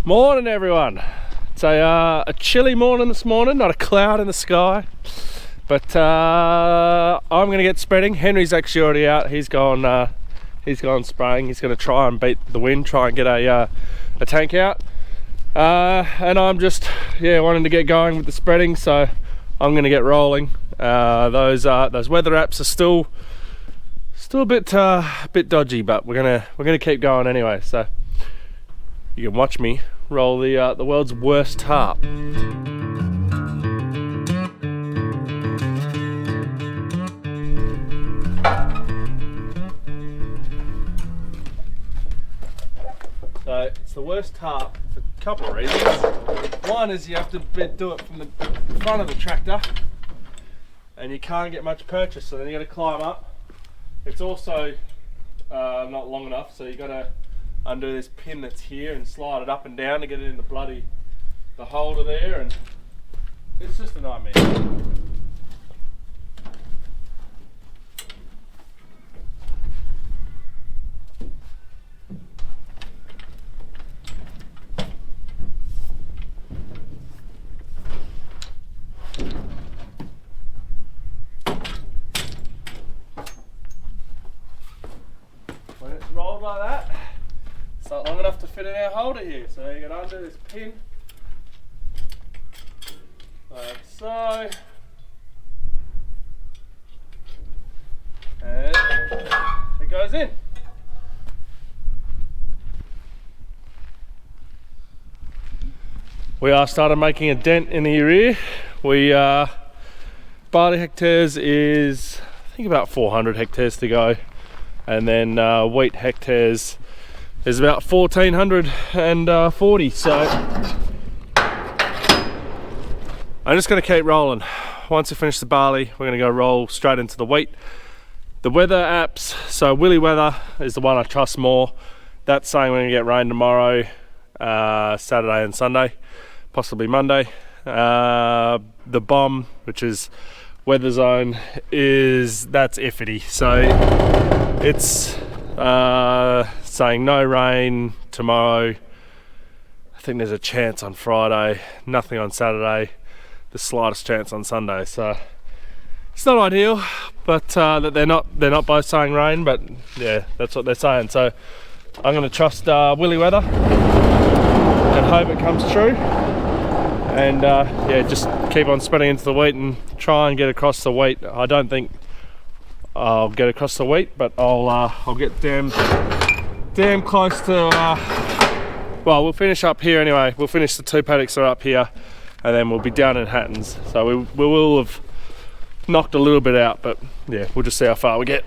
Morning everyone. It's a chilly morning this morning, not a cloud in the sky, but I'm going to get spreading. Henry's actually already out. He's gone spraying. He's going to try and beat the wind, try and get a tank out, and I'm just wanting to get going with the spreading, so I'm going to get rolling. Those weather apps are still a bit dodgy, but we're gonna keep going anyway. So you can watch me roll the world's worst tarp. So it's the worst tarp for a couple of reasons. One is you have to do it from the front of the tractor, and you can't get much purchase, so then you got to climb up. It's also not long enough, so you got to undo this pin that's here and slide it up and down to get it in the holder there, and it's just a nightmare. When it's rolled like that, it's not long enough to fit in our holder here, so you got to undo this pin like so, and it goes in. We are started making a dent in the area. Barley hectares is I think about 400 hectares to go, and then wheat hectares is about 1440. So I'm just going to keep rolling. Once we finish the barley, we're going to go roll straight into the wheat. The weather apps, so Willy Weather is the one I trust more. That's saying we're going to get rain tomorrow, Saturday and Sunday, possibly Monday. The bomb, which is weather zone, that's iffy. So it's saying no rain tomorrow. I think there's a chance on Friday, nothing on Saturday, the slightest chance on Sunday. So it's not ideal, but that they're not both saying rain, but yeah, that's what they're saying. So I'm going to trust Willy Weather and hope it comes true, and just keep on spreading into the wheat and try and get across the wheat. I don't think I'll get across the wheat, but I'll get damn close to well, we'll finish up here anyway. We'll finish the two paddocks that are up here, and then we'll be down in Hattons, so we will have knocked a little bit out, but yeah, we'll just see how far we get.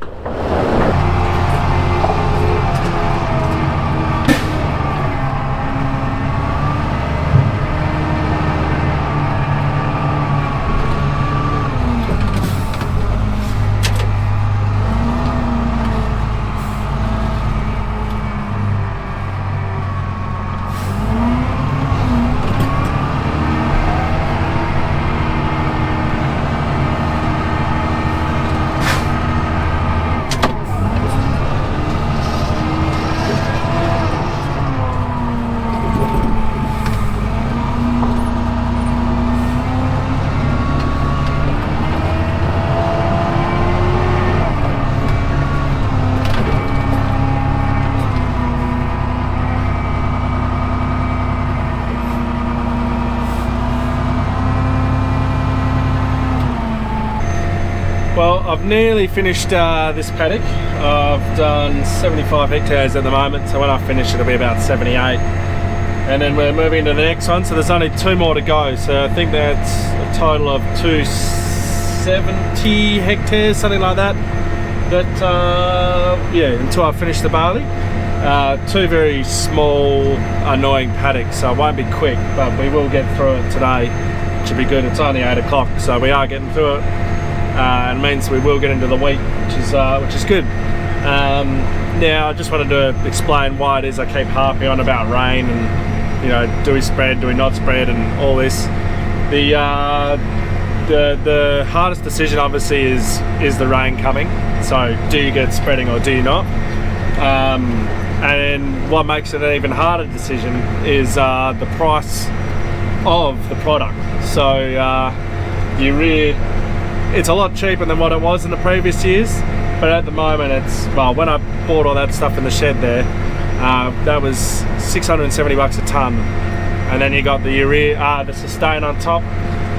Well, I've nearly finished this paddock. I've done 75 hectares at the moment, so when I finish it'll be about 78. And then we're moving into the next one, so there's only 2 more to go. So I think that's a total of 270 hectares, something like that. Until I finish the barley. 2 very small, annoying paddocks, so it won't be quick, but we will get through it today. It should be good. It's only 8 o'clock, so we are getting through it. And it means we will get into the wheat, which is good. Now I just wanted to explain why it is I keep harping on about rain, and do we spread, do we not spread, and all this. The hardest decision obviously is the rain coming. So do you get spreading or do you not? And what makes it an even harder decision is the price of the product. So urea, it's a lot cheaper than what it was in the previous years, but at the moment it's, well, when I bought all that stuff in the shed there, that was 670 bucks a ton, and then you got the urea, the sustain on top,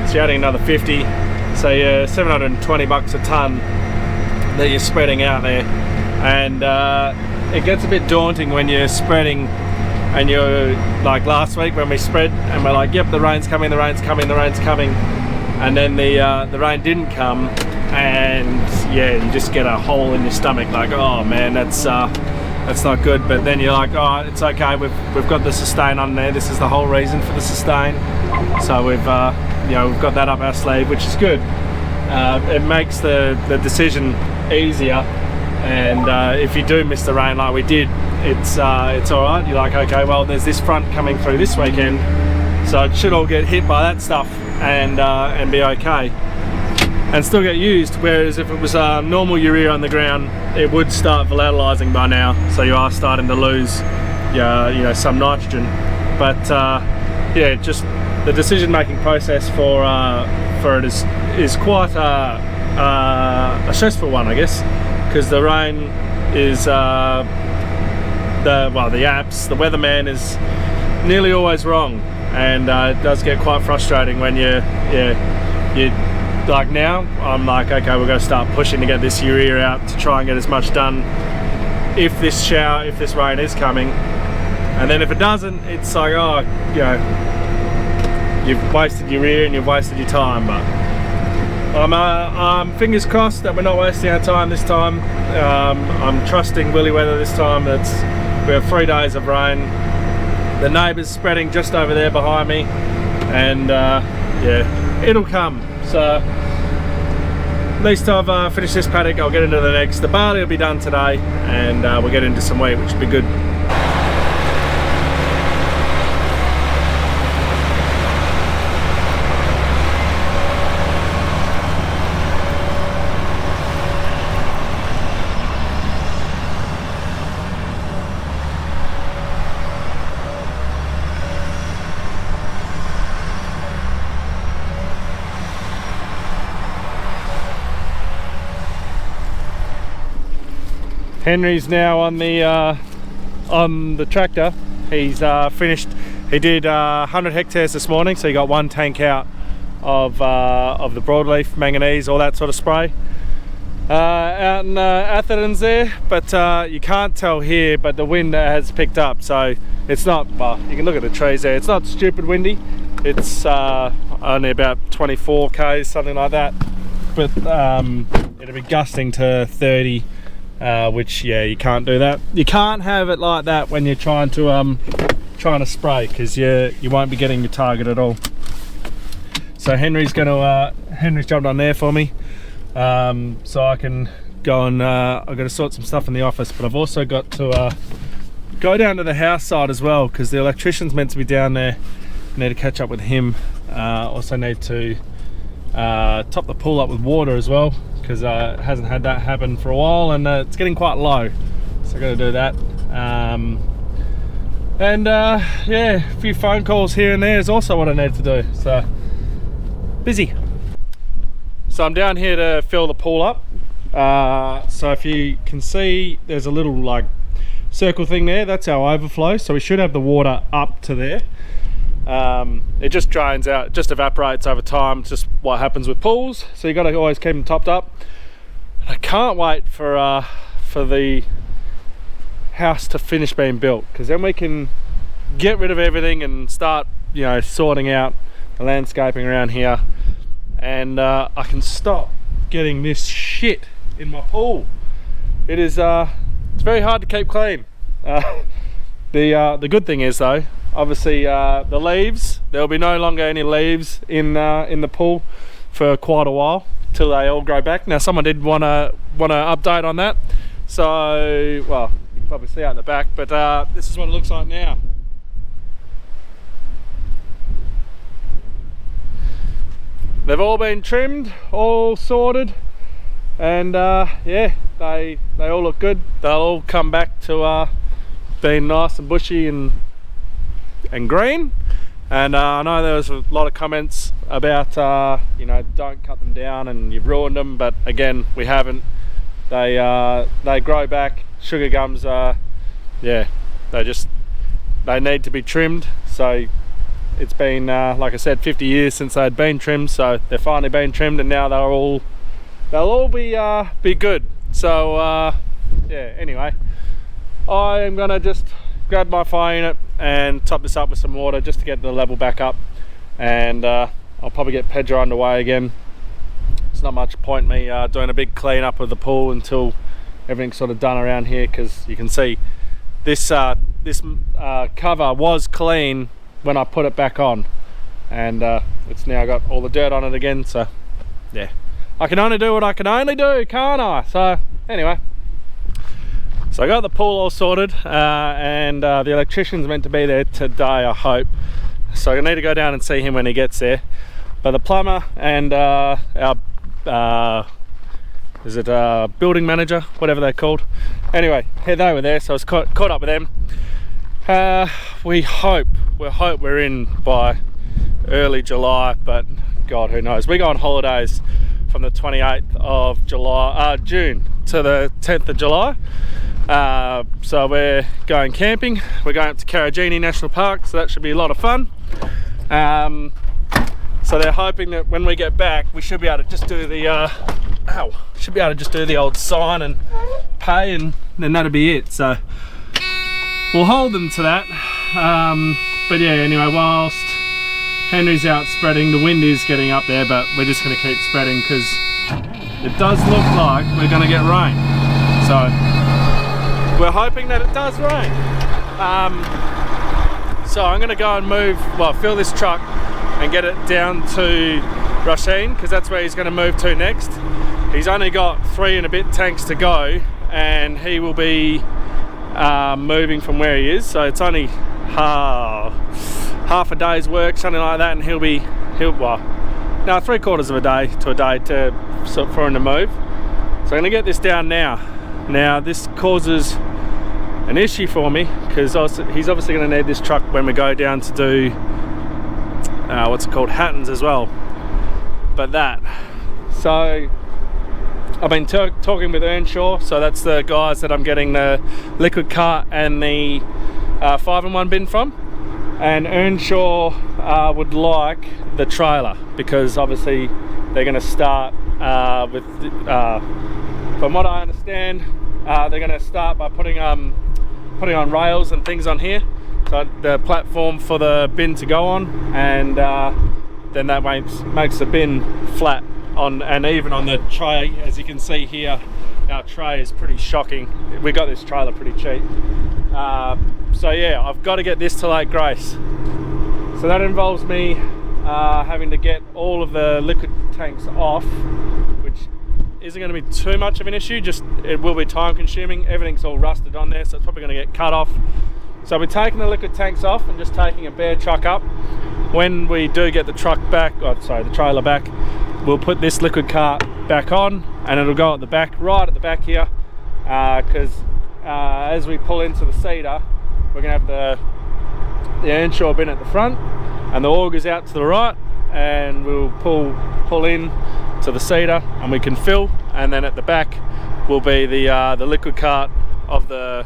so you're adding another 50, so you're 720 bucks a ton that you're spreading out there. And it gets a bit daunting when you're spreading and you're like last week when we spread and we're like, yep, the rain's coming, the rain's coming, the rain's coming, and then the rain didn't come, and yeah, you just get a hole in your stomach, like, oh man, that's not good. But then you're like, oh, it's okay, we've got the sustain on there, this is the whole reason for the sustain, so we've you know, we've got that up our sleeve, which is good. It makes the decision easier, and if you do miss the rain like we did, it's all right. You're like, okay, well, there's this front coming through this weekend, so it should all get hit by that stuff and be okay, and still get used. Whereas if it was normal urea on the ground, it would start volatilizing by now, so you are starting to lose you know, some nitrogen. But yeah, just the decision-making process for it is quite a stressful one, I guess, because the rain is the apps, the weatherman is nearly always wrong, and it does get quite frustrating when you like, now I'm like, okay, we're going to start pushing to get this urea out to try and get as much done if this rain is coming. And then if it doesn't, it's like, oh, you know, you've wasted urea and you've wasted your time. But I'm fingers crossed that we're not wasting our time this time. I'm trusting willy weather this time. We have 3 days of rain. The neighbour's spreading just over there behind me, and yeah, it'll come. So at least I've finished this paddock, I'll get into the next. The barley will be done today, and we'll get into some wheat, which will be good. Henry's now on the tractor. He's finished. He did 100 hectares this morning, so he got 1 tank out of the broadleaf, manganese, all that sort of spray. Out in Atherton's there, but you can't tell here, but the wind has picked up, so it's not, well, you can look at the trees there, it's not stupid windy. It's only about 24 k's, something like that, but it'll be gusting to 30. Which, yeah, you can't do that. You can't have it like that when you're trying to spray, because you won't be getting your target at all. So Henry's jumped on there for me, so I can go and I've got to sort some stuff in the office, but I've also got to go down to the house side as well, because the electrician's meant to be down there. I need to catch up with him. Also need to top the pool up with water as well, because it hasn't had that happen for a while, and it's getting quite low, so I've got to do that. Yeah, a few phone calls here and there is also what I need to do, so busy. So I'm down here to fill the pool up. So if you can see, there's a little like circle thing there, that's our overflow, so we should have the water up to there. It just drains out, it just evaporates over time. It's just what happens with pools, so you got to always keep them topped up. And I can't wait for the house to finish being built, because then we can get rid of everything and start, you know, sorting out the landscaping around here, and I can stop getting this shit in my pool. It is it's very hard to keep clean. The good thing is though, obviously the leaves, there'll be no longer any leaves in the pool for quite a while, till they all grow back. Now someone did want to update on that, so, well, you can probably see out the back, but this is what it looks like now. They've all been trimmed, all sorted, and yeah, they all look good. They'll all come back to been nice and bushy and green. And I know there was a lot of comments about you know, don't cut them down and you've ruined them, but again, we haven't. They grow back. Sugar gums are, yeah, they need to be trimmed. So it's been like I said, 50 years since they'd been trimmed, so they're finally been trimmed, and now they'll all be good. So yeah, anyway, I am gonna just grab my fire unit and top this up with some water just to get the level back up, and I'll probably get Pedro underway again. It's not much point me doing a big clean up of the pool until everything's sort of done around here, because you can see this cover was clean when I put it back on, and it's now got all the dirt on it again. So yeah, I can only do what I can only do, can't I? So anyway, so I got the pool all sorted, and the electrician's meant to be there today, I hope. So I need to go down and see him when he gets there. But the plumber and our building manager, whatever they're called. Anyway, they were there, so I was caught up with them. We hope we're in by early July, but God, who knows? We go on holidays from the 28th of June to the 10th of July. So we're going camping. We're going up to Karajini National Park, so that should be a lot of fun. So they're hoping that when we get back, we should be able to just do the old sign and pay, and then that'll be it. So we'll hold them to that. But yeah, anyway, whilst Henry's out spreading, the wind is getting up there, but we're just going to keep spreading because it does look like we're going to get rain. So we're hoping that it does rain. So I'm going to go and fill this truck and get it down to Rasheen, because that's where he's going to move to next. He's only got 3 and a bit tanks to go, and he will be moving from where he is, so it's only half a day's work, something like that, and he'll 3/4 of a day to a day for him to move. So I'm going to get this down now. Now this causes an issue for me, because he's obviously going to need this truck when we go down to do Hattons as well. But so I've been talking with Earnshaw, so that's the guys that I'm getting the liquid cart and the 5-in-1 bin from, and Earnshaw would like the trailer, because obviously they're going to start with from what I understand, they're going to start by putting on rails and things on here, so the platform for the bin to go on, and then that makes the bin flat on, and even on the tray, as you can see here, our tray is pretty shocking. We got this trailer pretty cheap. So yeah, I've got to get this to Lake Grace. So that involves me having to get all of the liquid tanks off, which isn't going to be too much of an issue, just it will be time consuming. Everything's all rusted on there, so it's probably going to get cut off. So we're taking the liquid tanks off and just taking a bare truck up. When we do get the the trailer back, we'll put this liquid cart back on, and it'll go at the back, right at the back here, because as we pull into the cedar, we're going to have the Earnshaw bin at the front and the augers out to the right, and we'll pull in to the cedar and we can fill, and then at the back will be the liquid cart of the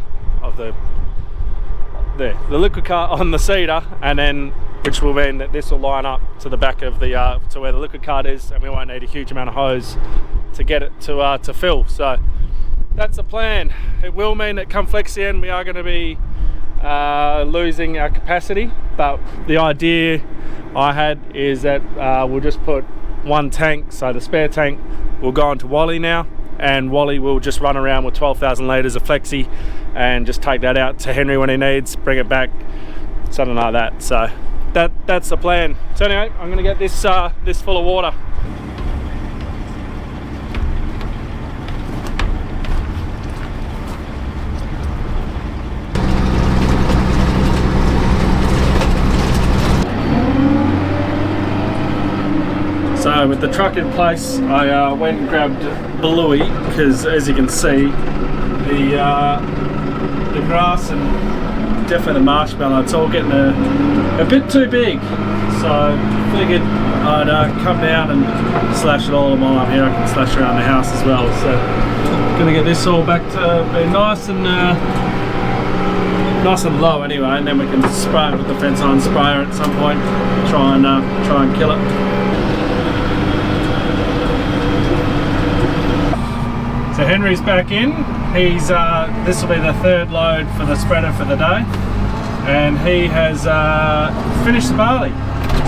liquid cart on the cedar, and then which will mean that this will line up to the back of the to where the liquid cart is, and we won't need a huge amount of hose to get it to fill. So that's the plan. It will mean that come flexi end we are going to be losing our capacity, but the idea I had is that we'll just put one tank, so the spare tank will go on to Wally now, and Wally will just run around with 12,000 litres of flexi and just take that out to Henry when he needs, bring it back, something like that. So that's the plan. So anyway, I'm going to get this full of water. So with the truck in place, I went and grabbed Bluey, because as you can see, the grass and definitely the marshmallow. It's all getting a bit too big. So figured I'd come down and slash it all, and while I'm here I can slash around the house as well. So gonna get this all back to be nice and low anyway, and then we can spray it with the fence iron sprayer at some point. Try and kill it. So Henry's back in. He's this will be the third load for the spreader for the day, and he has finished the barley.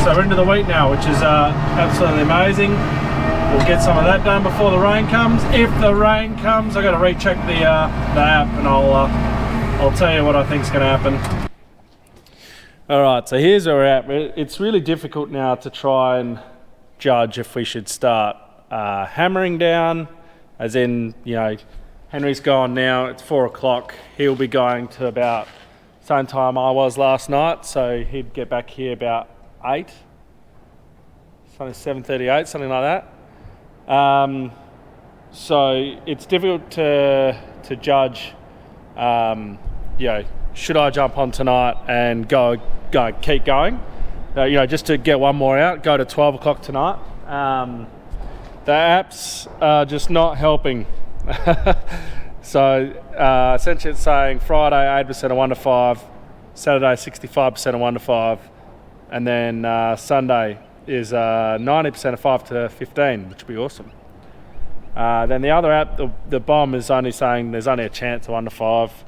So we're into the wheat now, which is absolutely amazing. We'll get some of that done before the rain comes. If the rain comes, I've got to recheck the app, and I'll tell you what I think is going to happen. All right, so here's where we're at. It's really difficult now to try and judge if we should start hammering down, as in, you know, Henry's gone now, it's 4 o'clock. He'll be going to about same time I was last night, so he'd get back here about 8, something 7:38, something like that. So it's difficult to judge, you know, should I jump on tonight and go keep going, you know, just to get one more out, go to 12 o'clock tonight. The apps are just not helping. So essentially it's saying Friday 8% of 1 to 5, Saturday 65% of 1 to 5, and then Sunday is 90% of 5 to 15, which would be awesome. Then the other app, the bomb, is only saying there's only a chance of 1 to 5.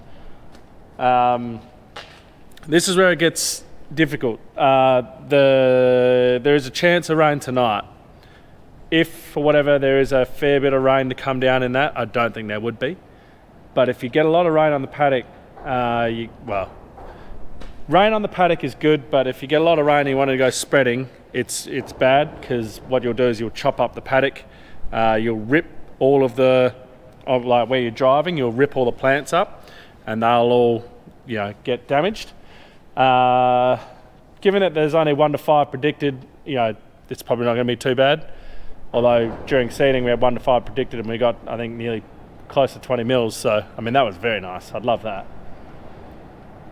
This is where it gets difficult. There is a chance of rain tonight. If, for whatever, there is a fair bit of rain to come down in that, I don't think there would be. But if you get a lot of rain on the paddock, rain on the paddock is good, but if you get a lot of rain and you want to go spreading, it's bad, because what you'll do is you'll chop up the paddock, you'll rip all of like where you're driving, you'll rip all the plants up, and they'll all, you know, get damaged. Given that there's only 1 to 5 predicted, you know, it's probably not going to be too bad. Although during seeding we had 1 to 5 predicted, and we got, I think, nearly close to 20 mils. So, I mean, that was very nice. I'd love that.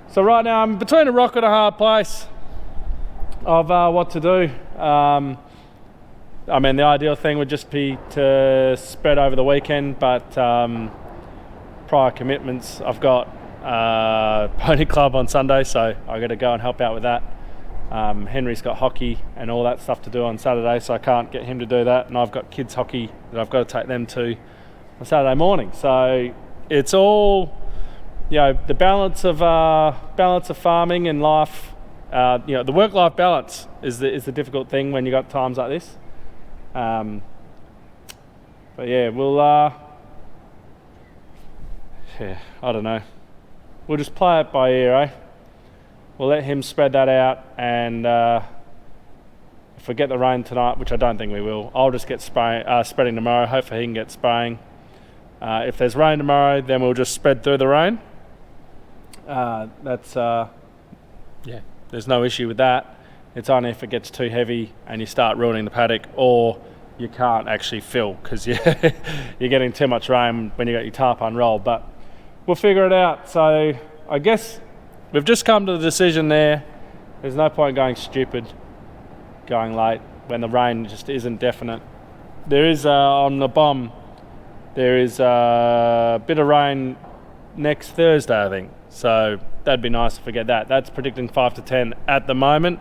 So right now I'm between a rock and a hard place of what to do. I mean, the ideal thing would just be to spread over the weekend, but prior commitments, I've got pony club on Sunday, so I got to go and help out with that. Henry's got hockey and all that stuff to do on Saturday, so I can't get him to do that, and I've got kids hockey that I've got to take them to on Saturday morning. So it's all, you know, the balance of farming and life. You know, the work-life balance is the difficult thing when you got times like this. But yeah, we'll yeah, I don't know. We'll just play it by ear, eh? We'll let him spread that out, and if we get the rain tonight, which I don't think we will, I'll just get spreading tomorrow. Hopefully he can get spraying. If there's rain tomorrow, then we'll just spread through the rain. Yeah, there's no issue with that. It's only if it gets too heavy and you start ruining the paddock, or you can't actually fill because you're getting too much rain when you got your tarp unrolled. But we'll figure it out. So I guess we've just come to the decision there. There's no point going stupid, going late when the rain just isn't definite. There is on the bomb, there is a bit of rain next Thursday, I think. So that'd be nice if we get that. That's predicting 5 to 10 at the moment.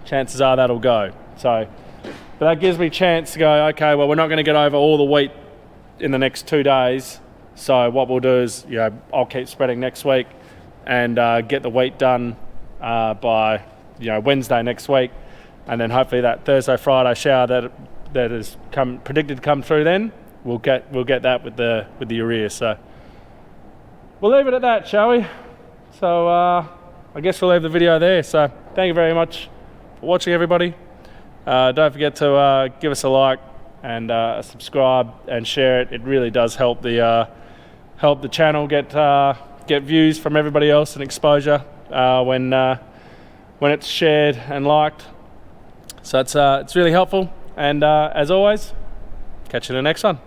Chances are that'll go. So, but that gives me a chance to go, okay, well, we're not going to get over all the wheat in the next 2 days. So what we'll do is, you know, I'll keep spreading next week and get the wheat done by, you know, Wednesday next week, and then hopefully that Thursday, Friday shower that is predicted to come through, then we'll get that with the urea. So we'll leave it at that, shall we? So I guess we'll leave the video there. So thank you very much for watching, everybody. Don't forget to give us a like and subscribe and share it. It really does help the channel get views from everybody else and exposure when it's shared and liked. So it's really helpful. And as always, catch you in the next one.